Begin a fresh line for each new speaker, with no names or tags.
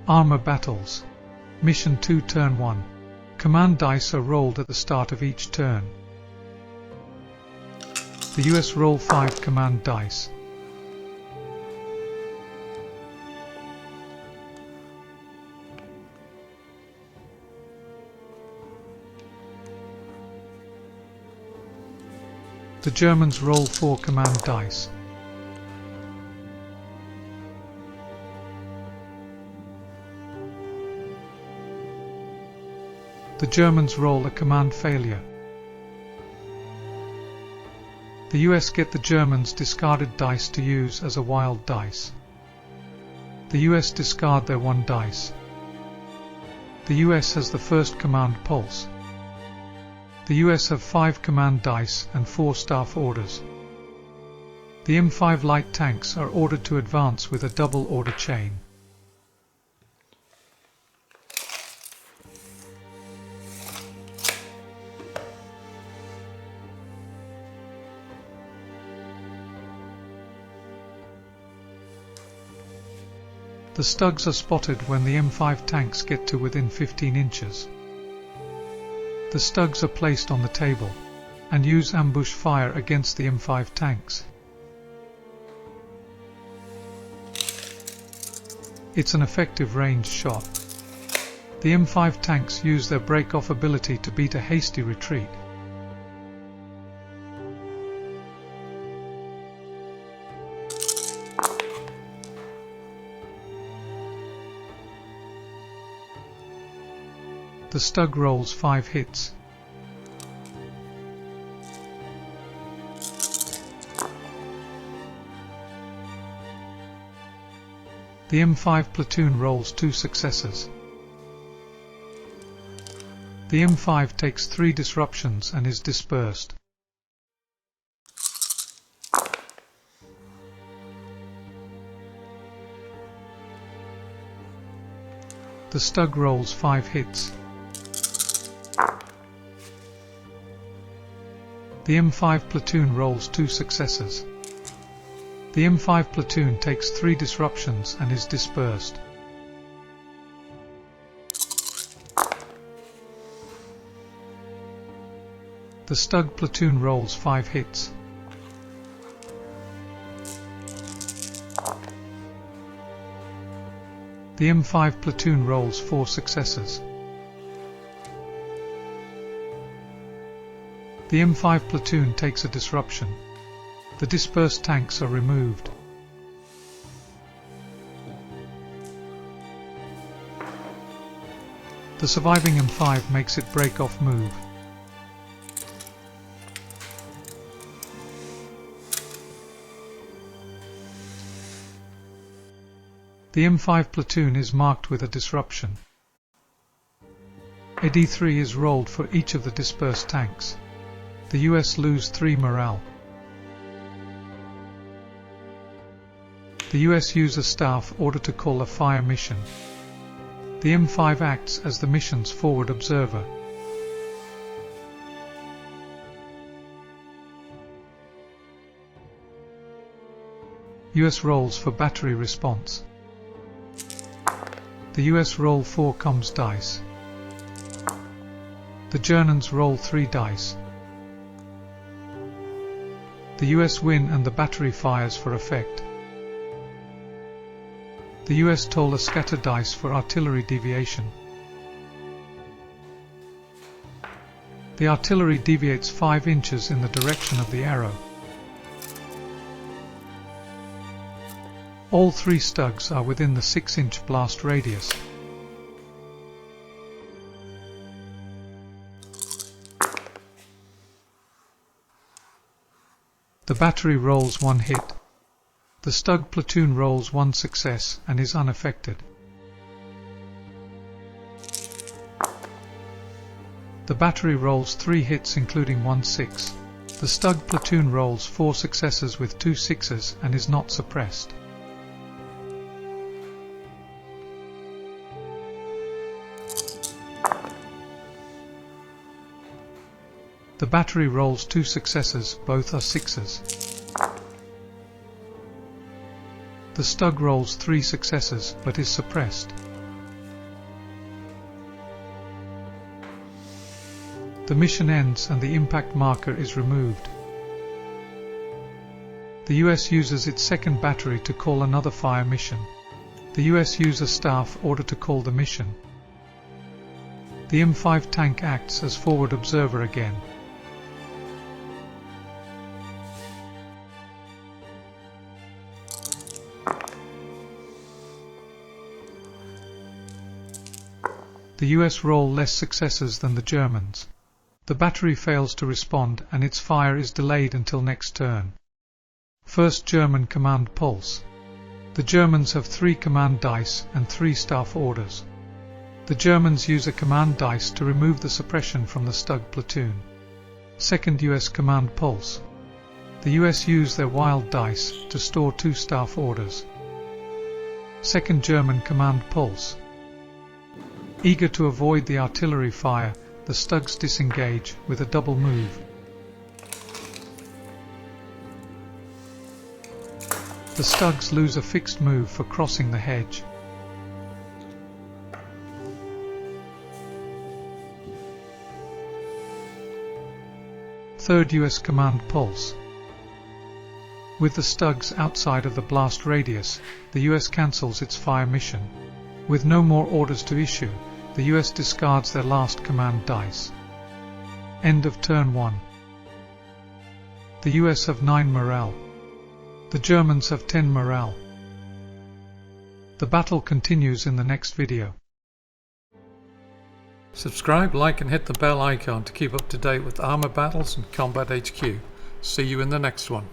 Armour battles. Mission 2 Turn 1. Command dice are rolled at the start of each turn. The US roll 5 command dice. The Germans roll 4 command dice. The Germans roll a command failure. The US get the Germans' discarded dice to use as a wild dice. The US discard their 1 dice. The US has the first command pulse. The US have 5 command dice and 4 staff orders. The M5 light tanks are ordered to advance with a double order chain. The Stugs are spotted when the M5 tanks get to within 15 inches. The Stugs are placed on the table and use ambush fire against the M5 tanks. It's an effective ranged shot. The M5 tanks use their break-off ability to beat a hasty retreat. The Stug rolls 5 hits. The M5 platoon rolls 2 successes. The M5 takes 3 disruptions and is dispersed. The Stug rolls 5 hits. The M5 platoon rolls 2 successes. The M5 platoon takes 3 disruptions and is dispersed. The Stug platoon rolls 5 hits. The M5 platoon rolls 4 successes. The M5 platoon takes a disruption. The dispersed tanks are removed. The surviving M5 makes it break-off move. The M5 platoon is marked with a disruption. A D3 is rolled for each of the dispersed tanks. The US lose 3 morale. The US use a staff order to call a fire mission. The M5 acts as the mission's forward observer. US rolls for battery response. The US roll 4 comms dice. The Germans roll 3 dice. The US win and the battery fires for effect. The US toll a scatter dice for artillery deviation. The artillery deviates 5 inches in the direction of the arrow. All 3 Stugs are within the 6-inch blast radius. The battery rolls 1 hit. The Stug platoon rolls 1 success and is unaffected. The battery rolls 3 hits including 1 6. The Stug platoon rolls 4 successes with 2 sixes and is not suppressed. The battery rolls 2 successes, both are sixes. The Stug rolls 3 successes but is suppressed. The mission ends and the impact marker is removed. The US uses its second battery to call another fire mission. The US use a staff order to call the mission. The M5 tank acts as forward observer again. The US roll less successes than the Germans. The battery fails to respond and its fire is delayed until next turn. First German command pulse. The Germans have 3 command dice and 3 staff orders. The Germans use a command dice to remove the suppression from the Stug platoon. Second US command pulse. The US use their wild dice to store 2 staff orders. Second German command pulse. Eager to avoid the artillery fire, the Stugs disengage with a double move. The Stugs lose a fixed move for crossing the hedge. Third US command pulse. With the Stugs outside of the blast radius, the US cancels its fire mission. With no more orders to issue, the US discards their last command dice. End of turn 1. The US have 9 morale. The Germans have 10 morale. The battle continues in the next video. Subscribe, like and hit the bell icon to keep up to date with Armour battles and Combat HQ. See you in the next one.